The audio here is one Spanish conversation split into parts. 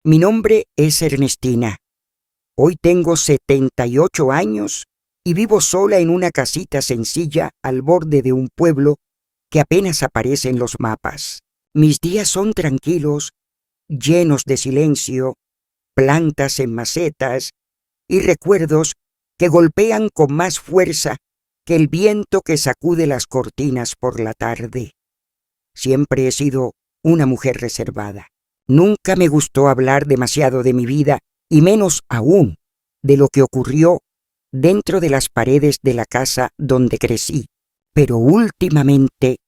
Mi nombre es Ernestina. Hoy tengo 78 años y vivo sola en una casita sencilla al borde de un pueblo que apenas aparece en los mapas. Mis días son tranquilos, llenos de silencio, plantas en macetas y recuerdos que golpean con más fuerza que el viento que sacude las cortinas por la tarde. Siempre he sido una mujer reservada. Nunca me gustó hablar demasiado de mi vida, y menos aún de lo que ocurrió dentro de las paredes de la casa donde crecí. Pero últimamente,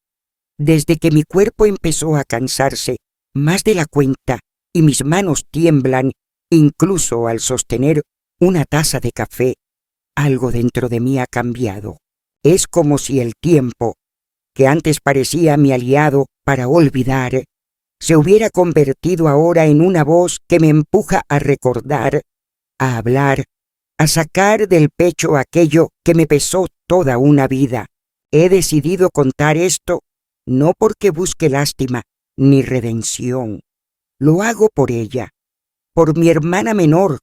desde que mi cuerpo empezó a cansarse más de la cuenta y mis manos tiemblan incluso al sostener una taza de café, algo dentro de mí ha cambiado. Es como si el tiempo, que antes parecía mi aliado para olvidar, se hubiera convertido ahora en una voz que me empuja a recordar, a hablar, a sacar del pecho aquello que me pesó toda una vida. He decidido contar esto no porque busque lástima ni redención. Lo hago por ella, por mi hermana menor,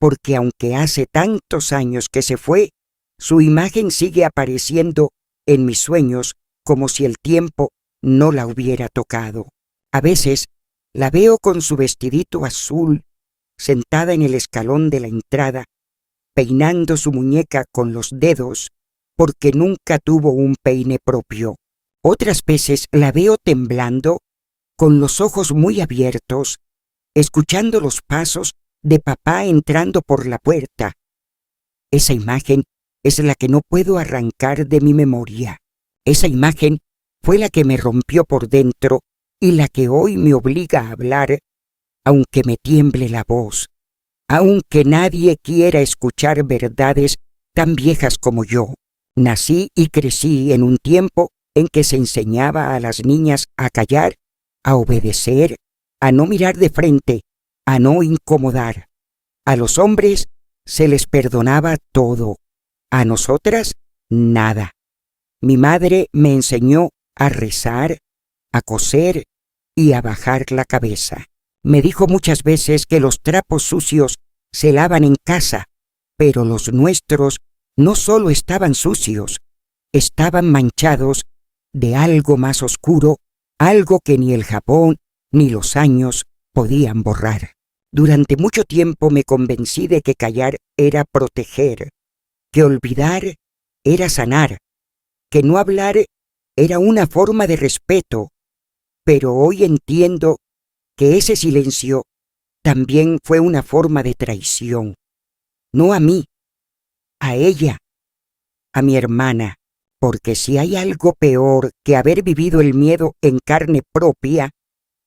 porque aunque hace tantos años que se fue, su imagen sigue apareciendo en mis sueños como si el tiempo no la hubiera tocado. A veces la veo con su vestidito azul, sentada en el escalón de la entrada, peinando su muñeca con los dedos, porque nunca tuvo un peine propio. Otras veces la veo temblando, con los ojos muy abiertos, escuchando los pasos de papá entrando por la puerta. Esa imagen es la que no puedo arrancar de mi memoria. Esa imagen fue la que me rompió por dentro y la que hoy me obliga a hablar, aunque me tiemble la voz, aunque nadie quiera escuchar verdades tan viejas como yo. Nací y crecí en un tiempo en que se enseñaba a las niñas a callar, a obedecer, a no mirar de frente, a no incomodar. A los hombres se les perdonaba todo, a nosotras nada. Mi madre me enseñó a rezar, a coser y a bajar la cabeza. Me dijo muchas veces que los trapos sucios se lavan en casa, pero los nuestros no solo estaban sucios, estaban manchados de algo más oscuro, algo que ni el jabón ni los años podían borrar. Durante mucho tiempo me convencí de que callar era proteger, que olvidar era sanar, que no hablar era una forma de respeto, pero hoy entiendo que ese silencio también fue una forma de traición. No a mí, a ella, a mi hermana, porque si hay algo peor que haber vivido el miedo en carne propia,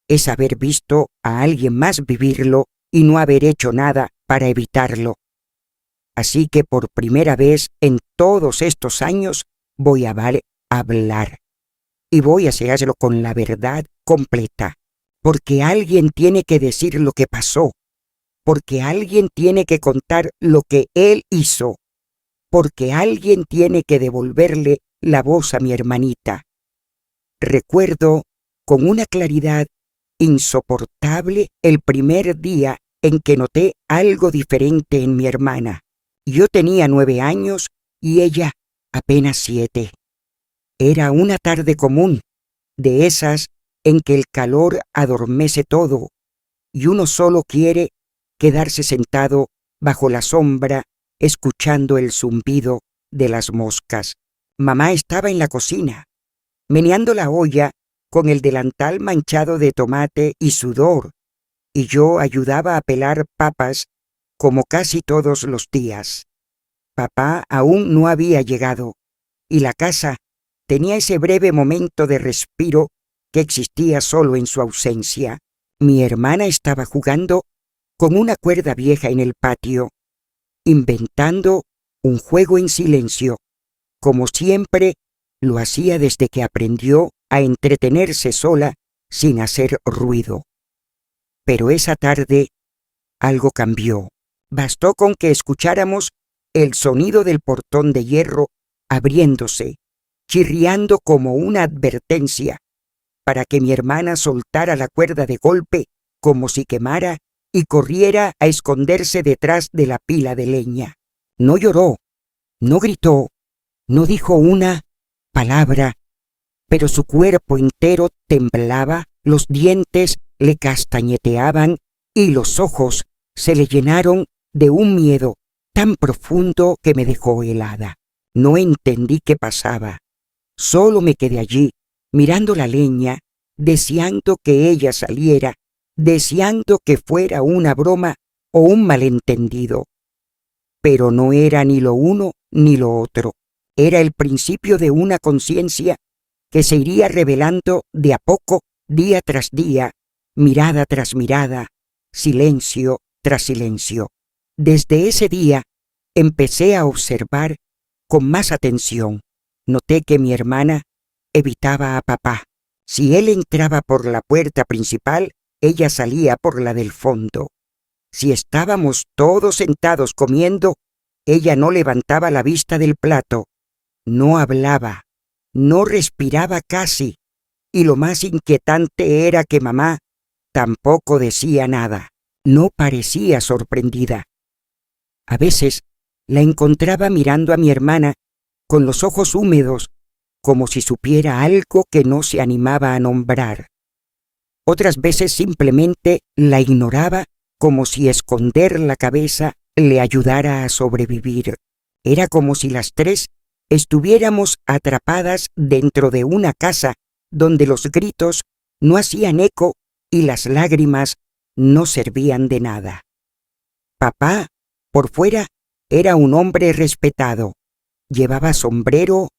es haber visto a alguien más vivirlo y no haber hecho nada para evitarlo. Así que por primera vez en todos estos años voy a hablar. Y voy a hacerlo con la verdad completa. Porque alguien tiene que decir lo que pasó. Porque alguien tiene que contar lo que él hizo. Porque alguien tiene que devolverle la voz a mi hermanita. Recuerdo con una claridad insoportable el primer día en que noté algo diferente en mi hermana. Yo tenía 9 años y ella apenas 7. Era una tarde común, de esas en que el calor adormece todo y uno solo quiere quedarse sentado bajo la sombra escuchando el zumbido de las moscas. Mamá estaba en la cocina, meneando la olla con el delantal manchado de tomate y sudor, y yo ayudaba a pelar papas como casi todos los días. Papá aún no había llegado, y la casa tenía ese breve momento de respiro que existía solo en su ausencia. Mi hermana estaba jugando con una cuerda vieja en el patio, inventando un juego en silencio, como siempre lo hacía desde que aprendió a entretenerse sola sin hacer ruido. Pero esa tarde algo cambió. Bastó con que escucháramos el sonido del portón de hierro abriéndose, chirriando como una advertencia, para que mi hermana soltara la cuerda de golpe como si quemara y corriera a esconderse detrás de la pila de leña. No lloró, no gritó, no dijo una palabra, pero su cuerpo entero temblaba, los dientes le castañeteaban y los ojos se le llenaron de un miedo tan profundo que me dejó helada. No entendí qué pasaba. Solo me quedé allí, mirando la leña, deseando que ella saliera, deseando que fuera una broma o un malentendido. Pero no era ni lo uno ni lo otro. Era el principio de una conciencia que se iría revelando de a poco, día tras día, mirada tras mirada, silencio tras silencio. Desde ese día empecé a observar con más atención. Noté que mi hermana evitaba a papá. Si él entraba por la puerta principal, ella salía por la del fondo. Si estábamos todos sentados comiendo, ella no levantaba la vista del plato, no hablaba, no respiraba casi, y lo más inquietante era que mamá tampoco decía nada, no parecía sorprendida. A veces la encontraba mirando a mi hermana con los ojos húmedos, como si supiera algo que no se animaba a nombrar. Otras veces simplemente la ignoraba, como si esconder la cabeza le ayudara a sobrevivir. Era como si las tres estuviéramos atrapadas dentro de una casa donde los gritos no hacían eco y las lágrimas no servían de nada. Papá, por fuera, era un hombre respetado. Llevaba sombrero,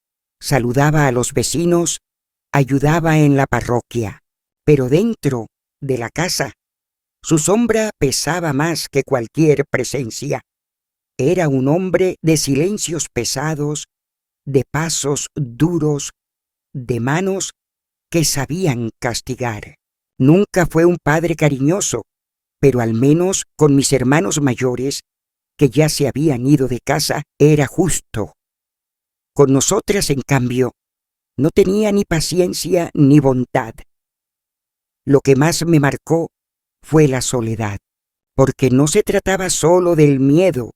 saludaba a los vecinos, ayudaba en la parroquia. Pero dentro de la casa, su sombra pesaba más que cualquier presencia. Era un hombre de silencios pesados, de pasos duros, de manos que sabían castigar. Nunca fue un padre cariñoso, pero al menos con mis hermanos mayores, que ya se habían ido de casa, era justo. Con nosotras, en cambio, no tenía ni paciencia ni bondad. Lo que más me marcó fue la soledad, porque no se trataba solo del miedo,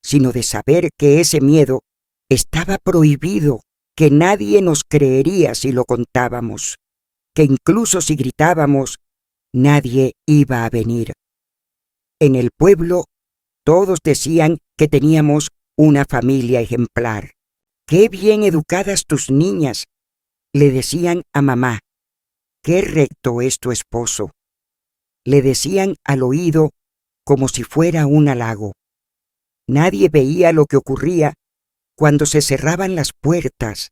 sino de saber que ese miedo estaba prohibido, que nadie nos creería si lo contábamos, que incluso si gritábamos, nadie iba a venir. En el pueblo, todos decían que teníamos una familia ejemplar. ¡Qué bien educadas tus niñas!, le decían a mamá. ¡Qué recto es tu esposo!, le decían al oído como si fuera un halago. Nadie veía lo que ocurría cuando se cerraban las puertas.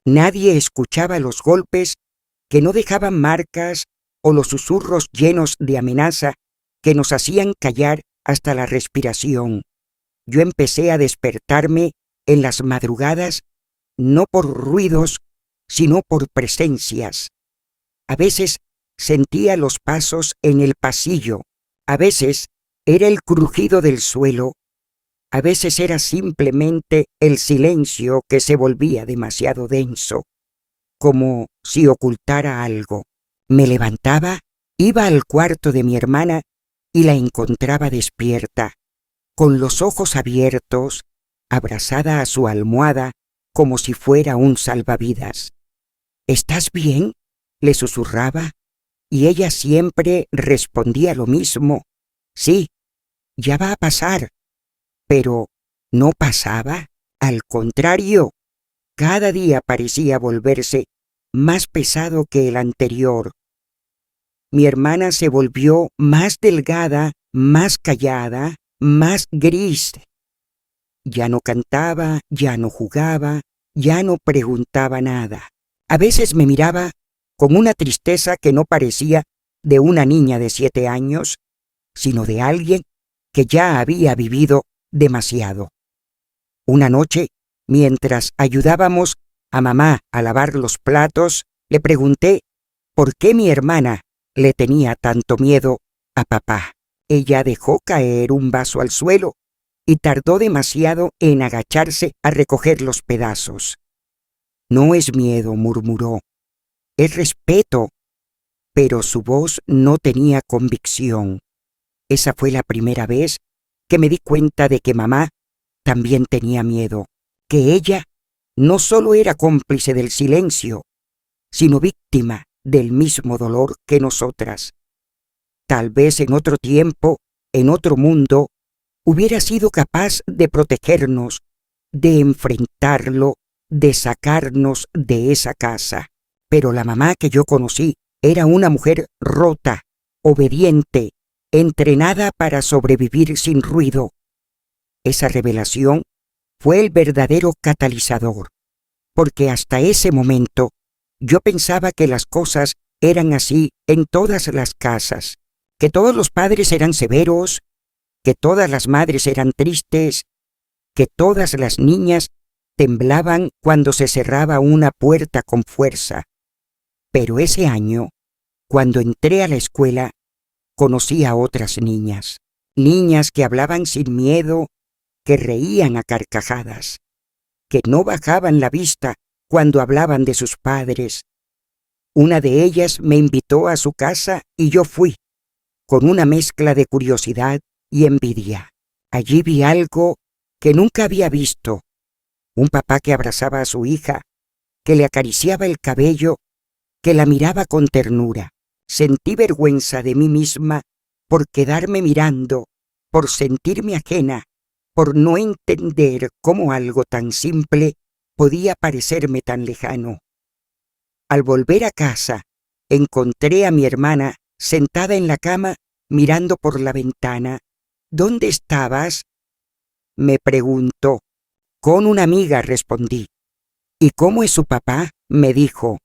Nadie escuchaba los golpes que no dejaban marcas o los susurros llenos de amenaza que nos hacían callar hasta la respiración. Yo empecé a despertarme en las madrugadas no por ruidos, sino por presencias. A veces sentía los pasos en el pasillo, a veces era el crujido del suelo, a veces era simplemente el silencio que se volvía demasiado denso, como si ocultara algo. Me levantaba, iba al cuarto de mi hermana y la encontraba despierta, con los ojos abiertos, abrazada a su almohada como si fuera un salvavidas. ¿Estás bien?, le susurraba, y ella siempre respondía lo mismo. Sí, ya va a pasar. Pero no pasaba, al contrario, cada día parecía volverse más pesado que el anterior. Mi hermana se volvió más delgada, más callada, más gris. Ya no cantaba, ya no jugaba, ya no preguntaba nada. A veces me miraba con una tristeza que no parecía de una niña de 7 años, sino de alguien que ya había vivido demasiado. Una noche, mientras ayudábamos a mamá a lavar los platos, le pregunté por qué mi hermana le tenía tanto miedo a papá. Ella dejó caer un vaso al suelo y tardó demasiado en agacharse a recoger los pedazos. No es miedo, murmuró, es respeto, pero su voz no tenía convicción. Esa fue la primera vez que me di cuenta de que mamá también tenía miedo, que ella no solo era cómplice del silencio, sino víctima del mismo dolor que nosotras. Tal vez en otro tiempo, en otro mundo, hubiera sido capaz de protegernos, de enfrentarlo, de sacarnos de esa casa. Pero la mamá que yo conocí era una mujer rota, obediente, entrenada para sobrevivir sin ruido. Esa revelación fue el verdadero catalizador, porque hasta ese momento yo pensaba que las cosas eran así en todas las casas, que todos los padres eran severos, que todas las madres eran tristes, que todas las niñas temblaban cuando se cerraba una puerta con fuerza. Pero ese año, cuando entré a la escuela, conocí a otras niñas, niñas que hablaban sin miedo, que reían a carcajadas, que no bajaban la vista cuando hablaban de sus padres. Una de ellas me invitó a su casa y yo fui, con una mezcla de curiosidad y envidia. Allí vi algo que nunca había visto: un papá que abrazaba a su hija, que le acariciaba el cabello, que la miraba con ternura. Sentí vergüenza de mí misma por quedarme mirando, por sentirme ajena, por no entender cómo algo tan simple podía parecerme tan lejano. Al volver a casa, encontré a mi hermana sentada en la cama mirando por la ventana. ¿Dónde estabas?, me preguntó. Con una amiga, respondí. ¿Y cómo es su papá?, me dijo.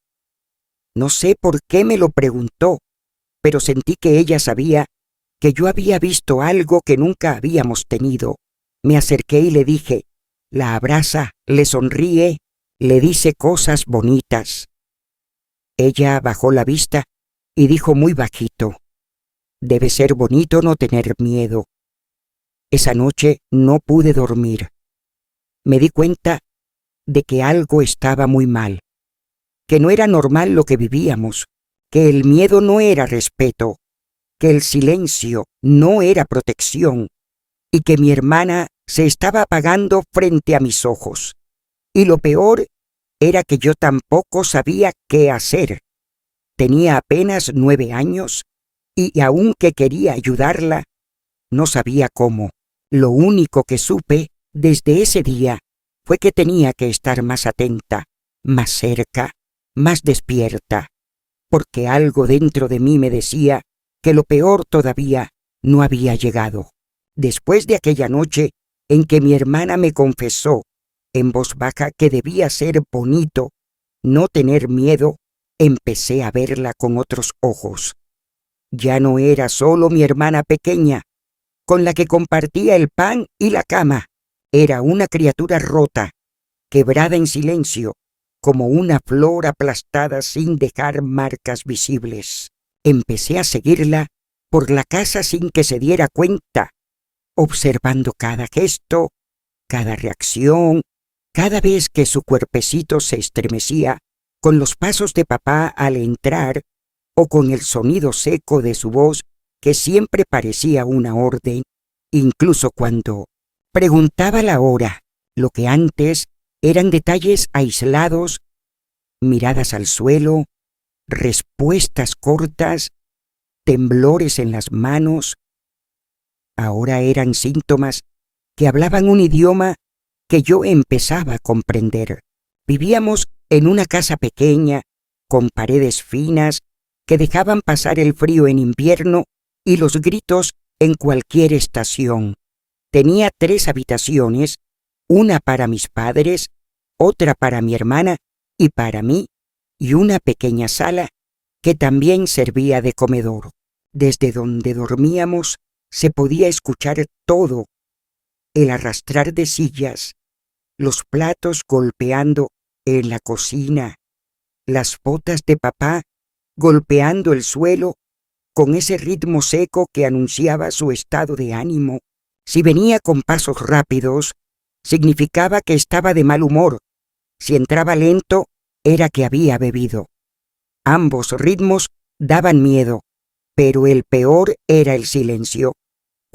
No sé por qué me lo preguntó, pero sentí que ella sabía que yo había visto algo que nunca habíamos tenido. Me acerqué y le dije, la abraza, le sonríe, le dice cosas bonitas. Ella bajó la vista y dijo muy bajito, debe ser bonito no tener miedo. Esa noche no pude dormir. Me di cuenta de que algo estaba muy mal, que no era normal lo que vivíamos, que el miedo no era respeto, que el silencio no era protección, y que mi hermana se estaba apagando frente a mis ojos. Y lo peor era que yo tampoco sabía qué hacer. Tenía apenas 9 años, y aunque quería ayudarla, no sabía cómo. Lo único que supe desde ese día fue que tenía que estar más atenta, más cerca, más despierta, porque algo dentro de mí me decía que lo peor todavía no había llegado. Después de aquella noche en que mi hermana me confesó en voz baja que debía ser bonito no tener miedo, empecé a verla con otros ojos. Ya no era solo mi hermana pequeña, con la que compartía el pan y la cama. Era una criatura rota, quebrada en silencio, como una flor aplastada sin dejar marcas visibles. Empecé a seguirla por la casa sin que se diera cuenta, observando cada gesto, cada reacción, cada vez que su cuerpecito se estremecía con los pasos de papá al entrar o con el sonido seco de su voz que siempre parecía una orden, incluso cuando preguntaba la hora, lo que antes eran detalles aislados, miradas al suelo, respuestas cortas, temblores en las manos. Ahora eran síntomas que hablaban un idioma que yo empezaba a comprender. Vivíamos en una casa pequeña, con paredes finas, que dejaban pasar el frío en invierno y los gritos en cualquier estación. Tenía 3 habitaciones, una para mis padres, otra para mi hermana y para mí, y una pequeña sala que también servía de comedor. Desde donde dormíamos se podía escuchar todo: el arrastrar de sillas, los platos golpeando en la cocina, las botas de papá golpeando el suelo con ese ritmo seco que anunciaba su estado de ánimo. Si venía con pasos rápidos, significaba que estaba de mal humor. Si entraba lento, era que había bebido. Ambos ritmos daban miedo, pero el peor era el silencio,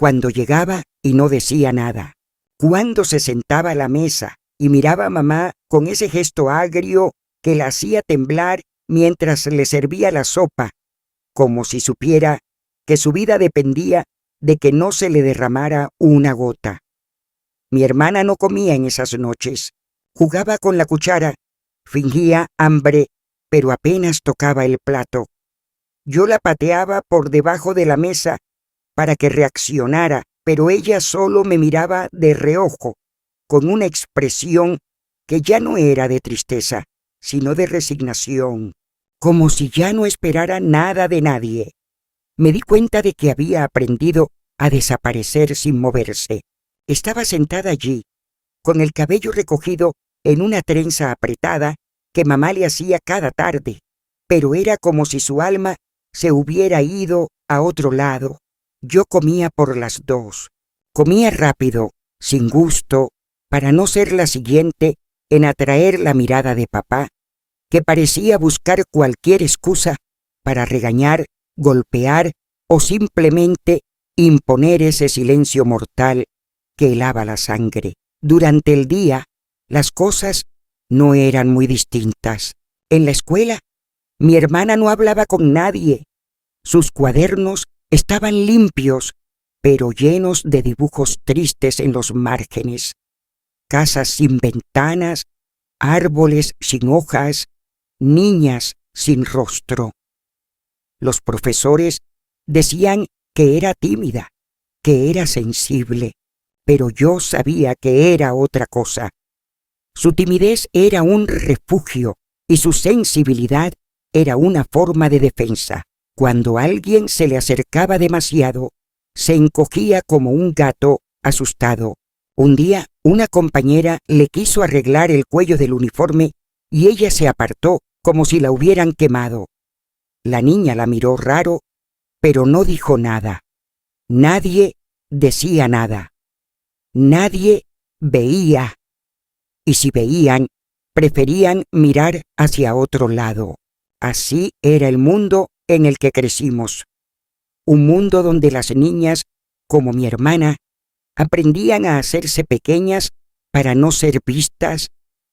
cuando llegaba y no decía nada, cuando se sentaba a la mesa y miraba a mamá con ese gesto agrio que la hacía temblar mientras le servía la sopa, como si supiera que su vida dependía de que no se le derramara una gota. Mi hermana no comía en esas noches, jugaba con la cuchara, fingía hambre, pero apenas tocaba el plato. Yo la pateaba por debajo de la mesa para que reaccionara, pero ella solo me miraba de reojo, con una expresión que ya no era de tristeza, sino de resignación, como si ya no esperara nada de nadie. Me di cuenta de que había aprendido a desaparecer sin moverse. Estaba sentada allí, con el cabello recogido en una trenza apretada que mamá le hacía cada tarde, pero era como si su alma se hubiera ido a otro lado. Yo comía por las dos. Comía rápido, sin gusto, para no ser la siguiente en atraer la mirada de papá, que parecía buscar cualquier excusa para regañar, golpear o simplemente imponer ese silencio mortal que helaba la sangre. Durante el día, las cosas no eran muy distintas. En la escuela, mi hermana no hablaba con nadie. Sus cuadernos estaban limpios, pero llenos de dibujos tristes en los márgenes. Casas sin ventanas, árboles sin hojas, niñas sin rostro. Los profesores decían que era tímida, que era sensible, pero yo sabía que era otra cosa. Su timidez era un refugio y su sensibilidad era una forma de defensa. Cuando alguien se le acercaba demasiado, se encogía como un gato asustado. Un día, una compañera le quiso arreglar el cuello del uniforme y ella se apartó como si la hubieran quemado. La niña la miró raro, pero no dijo nada. Nadie decía nada. Nadie veía. Y si veían, preferían mirar hacia otro lado. Así era el mundo en el que crecimos. Un mundo donde las niñas, como mi hermana, aprendían a hacerse pequeñas para no ser vistas,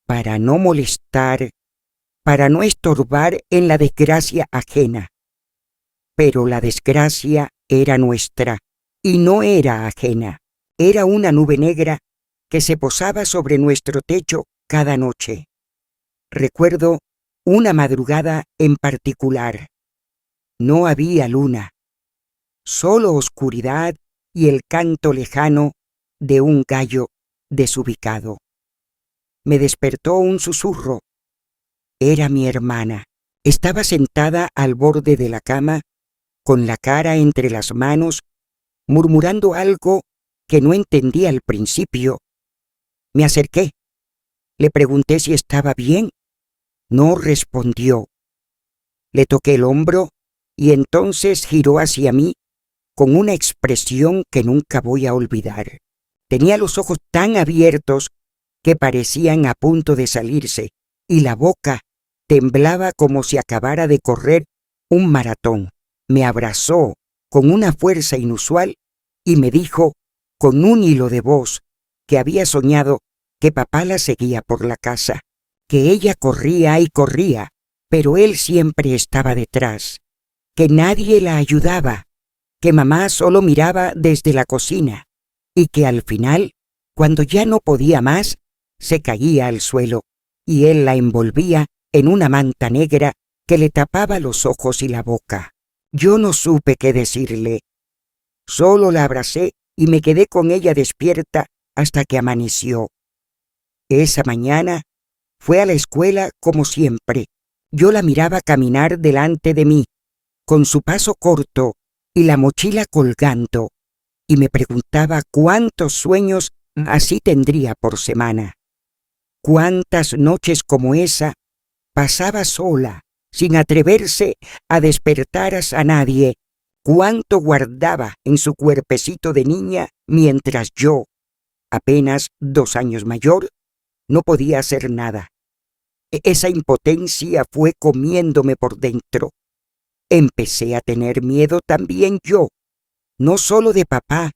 para no molestar, para no estorbar en la desgracia ajena. Pero la desgracia era nuestra y no era ajena. Era una nube negra que se posaba sobre nuestro techo cada noche. Recuerdo una madrugada en particular. No había luna, solo oscuridad y el canto lejano de un gallo desubicado. Me despertó un susurro. Era mi hermana. Estaba sentada al borde de la cama, con la cara entre las manos, murmurando algo que no entendía al principio. Me acerqué. Le pregunté si estaba bien. No respondió. Le toqué el hombro y entonces giró hacia mí con una expresión que nunca voy a olvidar. Tenía los ojos tan abiertos que parecían a punto de salirse y la boca temblaba como si acabara de correr un maratón. Me abrazó con una fuerza inusual y me dijo con un hilo de voz que había soñado que papá la seguía por la casa, que ella corría y corría, pero él siempre estaba detrás, que nadie la ayudaba, que mamá solo miraba desde la cocina y que al final, cuando ya no podía más, se caía al suelo y él la envolvía en una manta negra que le tapaba los ojos y la boca. Yo no supe qué decirle. Solo la abracé y me quedé con ella despierta hasta que amaneció. Esa mañana fue a la escuela como siempre. Yo la miraba caminar delante de mí, con su paso corto y la mochila colgando, y me preguntaba cuántos sueños así tendría por semana. Cuántas noches como esa pasaba sola, sin atreverse a despertar a nadie. Cuánto guardaba en su cuerpecito de niña mientras yo, apenas 2 años mayor, no podía hacer nada. Esa impotencia fue comiéndome por dentro. Empecé a tener miedo también yo, no solo de papá,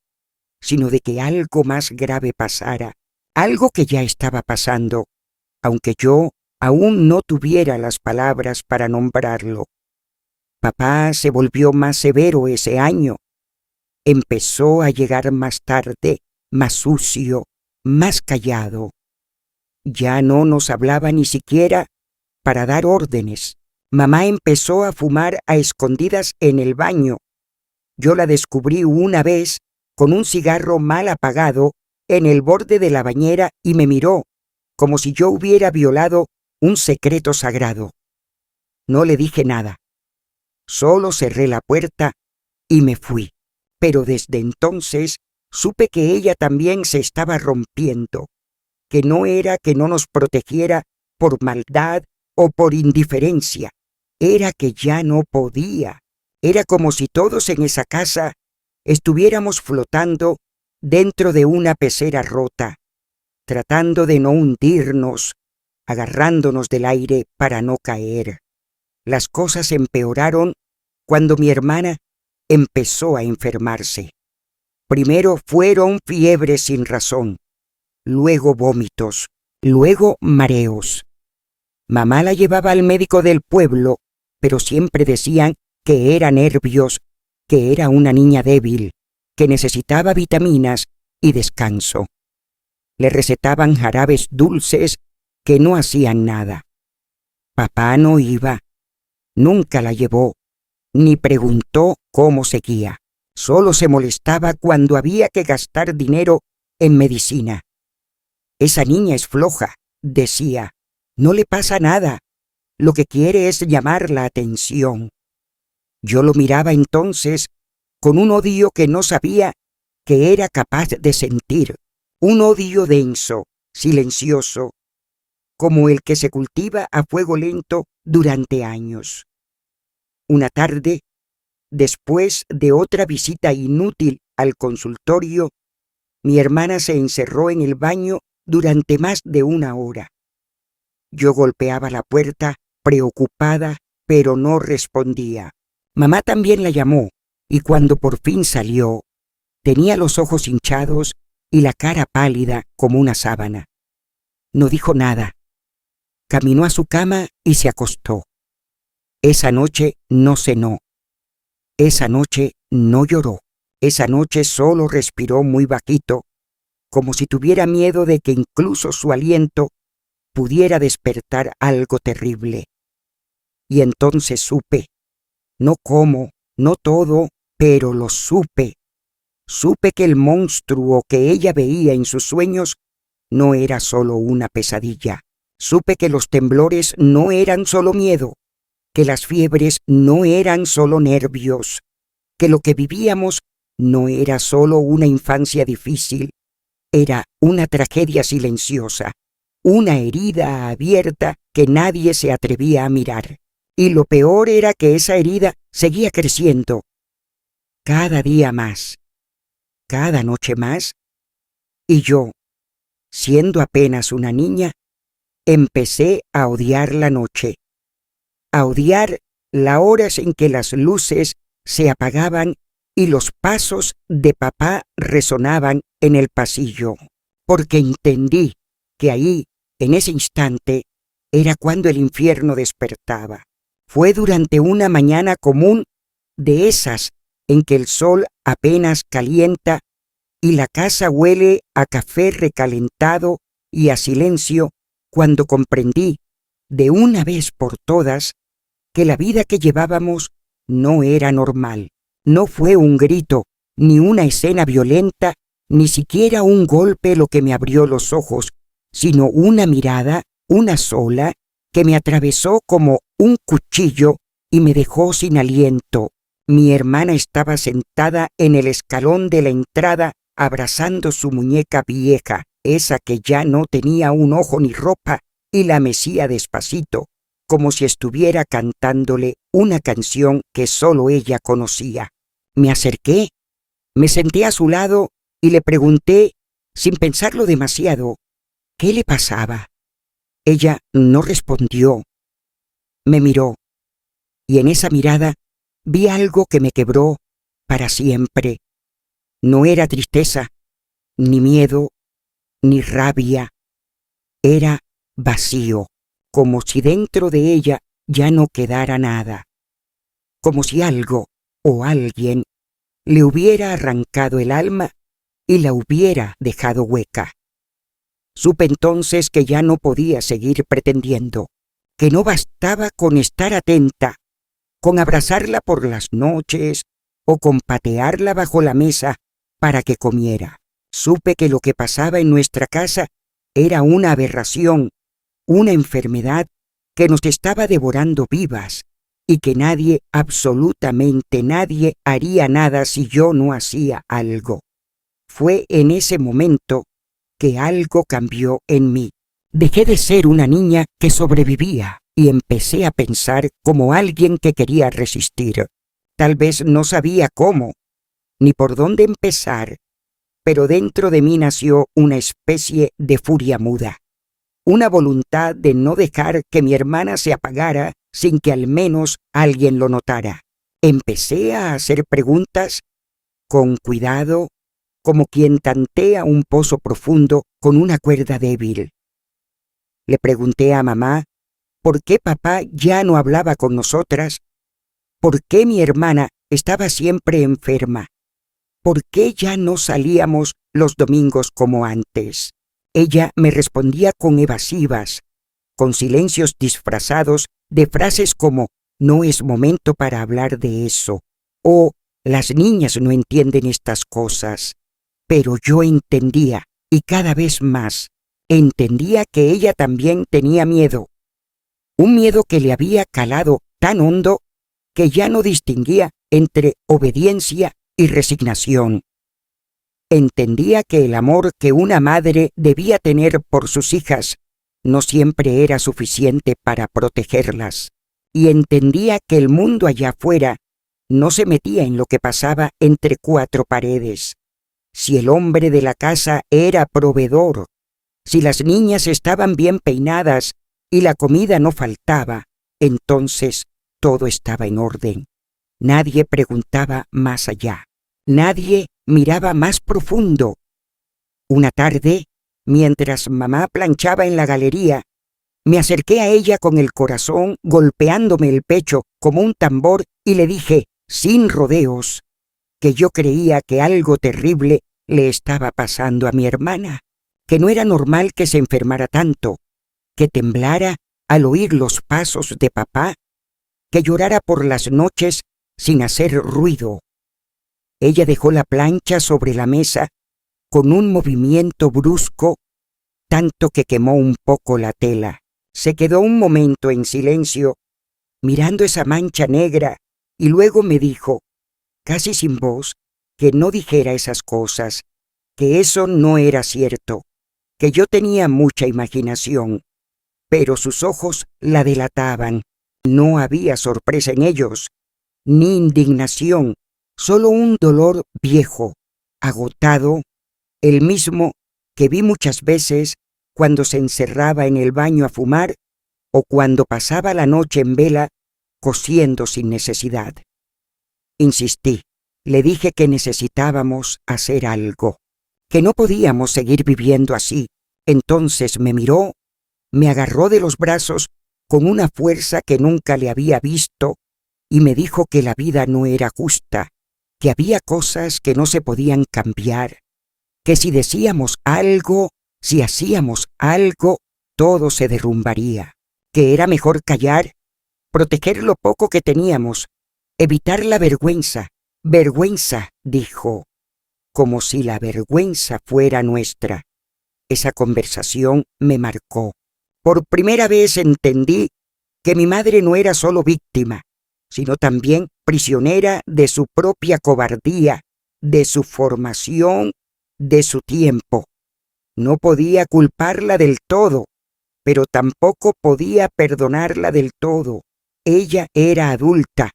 sino de que algo más grave pasara, algo que ya estaba pasando, aunque yo aún no tuviera las palabras para nombrarlo. Papá se volvió más severo ese año. Empezó a llegar más tarde, más sucio, más callado. Ya no nos hablaba ni siquiera para dar órdenes. Mamá empezó a fumar a escondidas en el baño. Yo la descubrí una vez con un cigarro mal apagado en el borde de la bañera y me miró como si yo hubiera violado un secreto sagrado. No le dije nada. Solo cerré la puerta y me fui. Pero desde entonces supe que ella también se estaba rompiendo, que no era que no nos protegiera por maldad o por indiferencia, era que ya no podía. Era como si todos en esa casa estuviéramos flotando dentro de una pecera rota, tratando de no hundirnos, agarrándonos del aire para no caer. Las cosas empeoraron cuando mi hermana empezó a enfermarse. Primero fueron fiebres sin razón, luego vómitos, luego mareos. Mamá la llevaba al médico del pueblo, pero siempre decían que era nervios, que era una niña débil, que necesitaba vitaminas y descanso. Le recetaban jarabes dulces que no hacían nada. Papá no iba, nunca la llevó, ni preguntó cómo seguía. Solo se molestaba cuando había que gastar dinero en medicina. Esa niña es floja, decía. No le pasa nada. Lo que quiere es llamar la atención. Yo lo miraba entonces con un odio que no sabía que era capaz de sentir. Un odio denso, silencioso, como el que se cultiva a fuego lento durante años. Una tarde, después de otra visita inútil al consultorio, mi hermana se encerró en el baño durante más de una hora. Yo golpeaba la puerta, preocupada, pero no respondía. Mamá también la llamó, y cuando por fin salió, tenía los ojos hinchados y la cara pálida como una sábana. No dijo nada. Caminó a su cama y se acostó. Esa noche no cenó. Esa noche no lloró. Esa noche solo respiró muy bajito, como si tuviera miedo de que incluso su aliento pudiera despertar algo terrible. Y entonces supe, no cómo, no todo, pero lo supe. Supe que el monstruo que ella veía en sus sueños no era solo una pesadilla. Supe que los temblores no eran solo miedo, que las fiebres no eran solo nervios, que lo que vivíamos no era solo una infancia difícil, era una tragedia silenciosa, una herida abierta que nadie se atrevía a mirar. Y lo peor era que esa herida seguía creciendo, cada día más, cada noche más, y yo, siendo apenas una niña, empecé a odiar la noche, a odiar las horas en que las luces se apagaban y los pasos de papá resonaban en el pasillo, porque entendí que ahí, en ese instante, era cuando el infierno despertaba. Fue durante una mañana común de esas en que el sol apenas calienta y la casa huele a café recalentado y a silencio, cuando comprendí, de una vez por todas, que la vida que llevábamos no era normal. No fue un grito, ni una escena violenta, ni siquiera un golpe lo que me abrió los ojos, sino una mirada, una sola, que me atravesó como un cuchillo y me dejó sin aliento. Mi hermana estaba sentada en el escalón de la entrada, abrazando su muñeca vieja, esa que ya no tenía un ojo ni ropa, y la mecía despacito, como si estuviera cantándole una canción que solo ella conocía. Me acerqué, me senté a su lado y le pregunté, sin pensarlo demasiado, ¿qué le pasaba? Ella no respondió. Me miró, y en esa mirada vi algo que me quebró para siempre. No era tristeza, ni miedo, ni rabia. Era vacío, como si dentro de ella ya no quedara nada. Como si algo o alguien le hubiera arrancado el alma y la hubiera dejado hueca. Supe entonces que ya no podía seguir pretendiendo, que no bastaba con estar atenta, con abrazarla por las noches o con patearla bajo la mesa para que comiera. Supe que lo que pasaba en nuestra casa era una aberración, una enfermedad que nos estaba devorando vivas y que nadie, absolutamente nadie, haría nada si yo no hacía algo. Fue en ese momento que algo cambió en mí. Dejé de ser una niña que sobrevivía y empecé a pensar como alguien que quería resistir. Tal vez no sabía cómo, ni por dónde empezar, pero dentro de mí nació una especie de furia muda, una voluntad de no dejar que mi hermana se apagara sin que al menos alguien lo notara. Empecé a hacer preguntas con cuidado, como quien tantea un pozo profundo con una cuerda débil. Le pregunté a mamá por qué papá ya no hablaba con nosotras, por qué mi hermana estaba siempre enferma, por qué ya no salíamos los domingos como antes. Ella me respondía con evasivas, con silencios disfrazados de frases como «no es momento para hablar de eso» o «las niñas no entienden estas cosas». Pero yo entendía, y cada vez más, entendía que ella también tenía miedo. Un miedo que le había calado tan hondo que ya no distinguía entre obediencia y resignación. Entendía que el amor que una madre debía tener por sus hijas no siempre era suficiente para protegerlas, y entendía que el mundo allá afuera no se metía en lo que pasaba entre cuatro paredes. Si el hombre de la casa era proveedor, si las niñas estaban bien peinadas y la comida no faltaba, entonces todo estaba en orden. Nadie preguntaba más allá. Nadie miraba más profundo. Una tarde, mientras mamá planchaba en la galería, me acerqué a ella con el corazón golpeándome el pecho como un tambor y le dije, sin rodeos, que yo creía que algo terrible le estaba pasando a mi hermana, que no era normal que se enfermara tanto, que temblara al oír los pasos de papá, que llorara por las noches sin hacer ruido. Ella dejó la plancha sobre la mesa con un movimiento brusco, tanto que quemó un poco la tela. Se quedó un momento en silencio, mirando esa mancha negra, y luego me dijo, casi sin voz, que no dijera esas cosas, que eso no era cierto, que yo tenía mucha imaginación, pero sus ojos la delataban. No había sorpresa en ellos, ni indignación, solo un dolor viejo, agotado, el mismo que vi muchas veces cuando se encerraba en el baño a fumar o cuando pasaba la noche en vela cosiendo sin necesidad. Insistí, le dije que necesitábamos hacer algo, que no podíamos seguir viviendo así. Entonces me miró, me agarró de los brazos con una fuerza que nunca le había visto y me dijo que la vida no era justa, que había cosas que no se podían cambiar, que si decíamos algo, si hacíamos algo, todo se derrumbaría, que era mejor callar, proteger lo poco que teníamos, evitar la vergüenza. Vergüenza, dijo, como si la vergüenza fuera nuestra. Esa conversación me marcó. Por primera vez entendí que mi madre no era solo víctima, sino también prisionera de su propia cobardía, de su formación, de su tiempo. No podía culparla del todo, pero tampoco podía perdonarla del todo. Ella era adulta,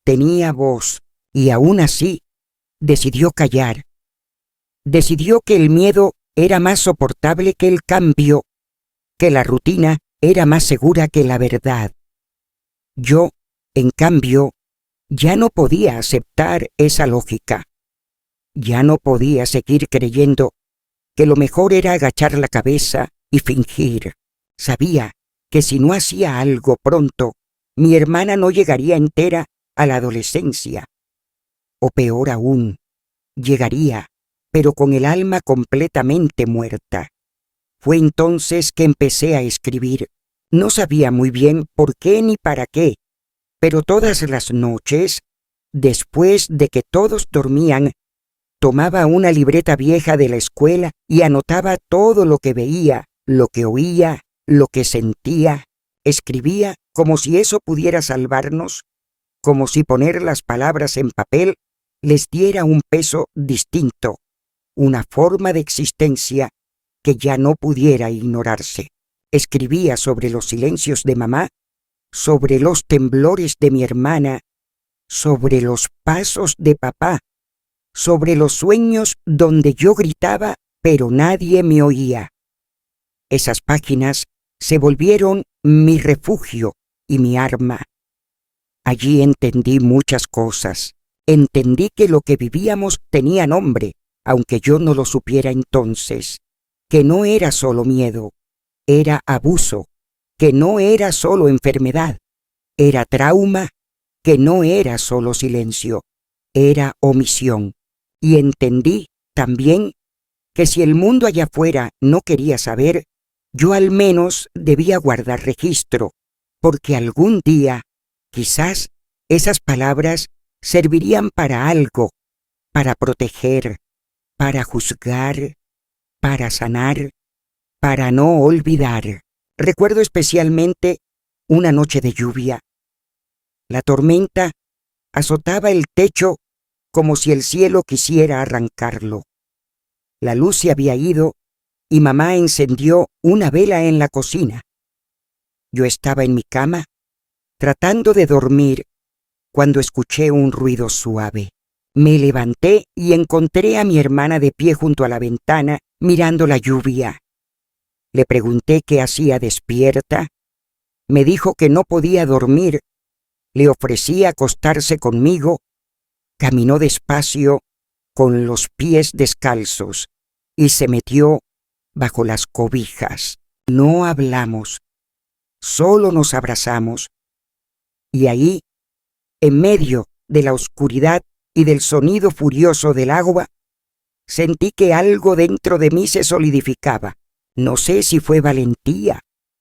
tenía voz, y aún así decidió callar. Decidió que el miedo era más soportable que el cambio, que la rutina era más segura que la verdad. Yo, en cambio, ya no podía aceptar esa lógica. Ya no podía seguir creyendo que lo mejor era agachar la cabeza y fingir. Sabía que si no hacía algo pronto, mi hermana no llegaría entera a la adolescencia. O peor aún, llegaría, pero con el alma completamente muerta. Fue entonces que empecé a escribir. No sabía muy bien por qué ni para qué, pero todas las noches, después de que todos dormían, tomaba una libreta vieja de la escuela y anotaba todo lo que veía, lo que oía, lo que sentía. Escribía como si eso pudiera salvarnos, como si poner las palabras en papel les diera un peso distinto, una forma de existencia que ya no pudiera ignorarse. Escribía sobre los silencios de mamá, sobre los temblores de mi hermana, sobre los pasos de papá, sobre los sueños donde yo gritaba, pero nadie me oía. Esas páginas se volvieron mi refugio y mi arma. Allí entendí muchas cosas. Entendí que lo que vivíamos tenía nombre, aunque yo no lo supiera entonces, que no era solo miedo, era abuso, que no era solo enfermedad, era trauma, que no era solo silencio, era omisión. Y entendí también que si el mundo allá afuera no quería saber, yo al menos debía guardar registro, porque algún día, quizás, esas palabras servirían para algo, para proteger, para juzgar, para sanar, para no olvidar. Recuerdo especialmente una noche de lluvia. La tormenta azotaba el techo como si el cielo quisiera arrancarlo. La luz se había ido y mamá encendió una vela en la cocina. Yo estaba en mi cama, tratando de dormir, cuando escuché un ruido suave. Me levanté y encontré a mi hermana de pie junto a la ventana, mirando la lluvia. Le pregunté qué hacía despierta. Me dijo que no podía dormir. Le ofrecí acostarse conmigo. Caminó despacio, con los pies descalzos, y se metió bajo las cobijas. No hablamos, solo nos abrazamos. Y ahí, en medio de la oscuridad y del sonido furioso del agua, sentí que algo dentro de mí se solidificaba. No sé si fue valentía,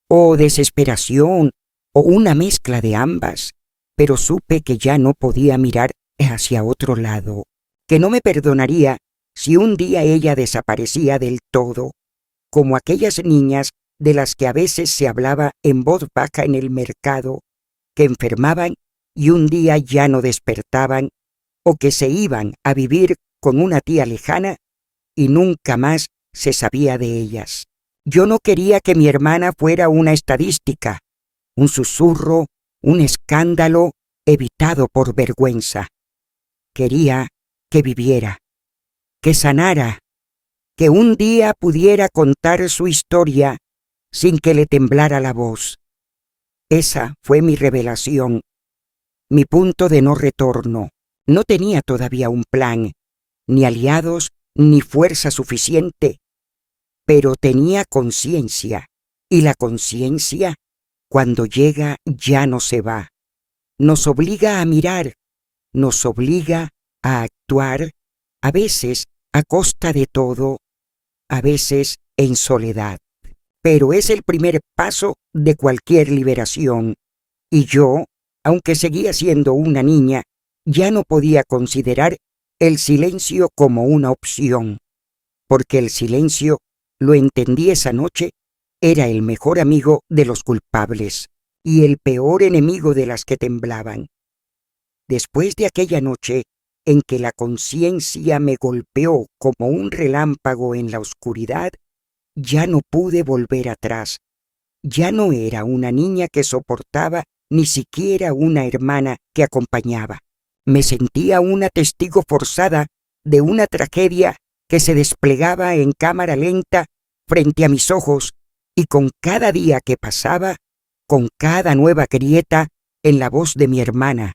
o desesperación, o una mezcla de ambas, pero supe que ya no podía mirar hacia otro lado, que no me perdonaría si un día ella desaparecía del todo, como aquellas niñas de las que a veces se hablaba en voz baja en el mercado, que enfermaban y un día ya no despertaban, o que se iban a vivir con una tía lejana y nunca más se sabía de ellas. Yo no quería que mi hermana fuera una estadística, un susurro, un escándalo evitado por vergüenza. Quería que viviera, que sanara, que un día pudiera contar su historia sin que le temblara la voz. Esa fue mi revelación, mi punto de no retorno. No tenía todavía un plan, ni aliados, ni fuerza suficiente, pero tenía conciencia, y la conciencia, cuando llega, ya no se va. Nos obliga a mirar, nos obliga a actuar, a veces a costa de todo, a veces en soledad. Pero es el primer paso de cualquier liberación. Y yo, aunque seguía siendo una niña, ya no podía considerar el silencio como una opción, porque el silencio, lo entendí esa noche, era el mejor amigo de los culpables y el peor enemigo de las que temblaban. Después de aquella noche en que la conciencia me golpeó como un relámpago en la oscuridad, ya no pude volver atrás. Ya no era una niña que soportaba, ni siquiera una hermana que acompañaba. Me sentía una testigo forzada de una tragedia que se desplegaba en cámara lenta frente a mis ojos, y con cada día que pasaba, con cada nueva grieta en la voz de mi hermana,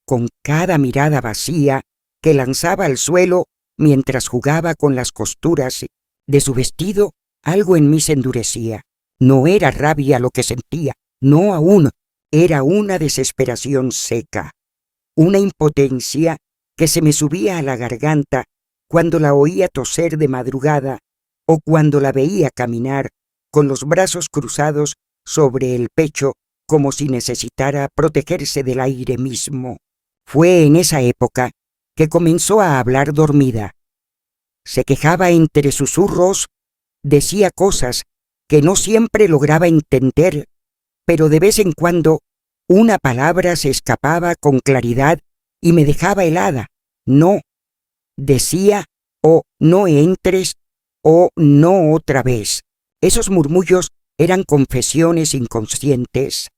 con cada mirada vacía que lanzaba al suelo Mientras jugaba con las costuras de su vestido, algo en mí se endurecía. No era rabia lo que sentía, no aún, era una desesperación seca, una impotencia que se me subía a la garganta cuando la oía toser de madrugada o cuando la veía caminar con los brazos cruzados sobre el pecho como si necesitara protegerse del aire mismo. Fue en esa época que comenzó a hablar dormida. Se quejaba entre susurros, decía cosas que no siempre lograba entender, pero de vez en cuando una palabra se escapaba con claridad y me dejaba helada. No, decía, o no entres, o no otra vez. Esos murmullos eran confesiones inconscientes,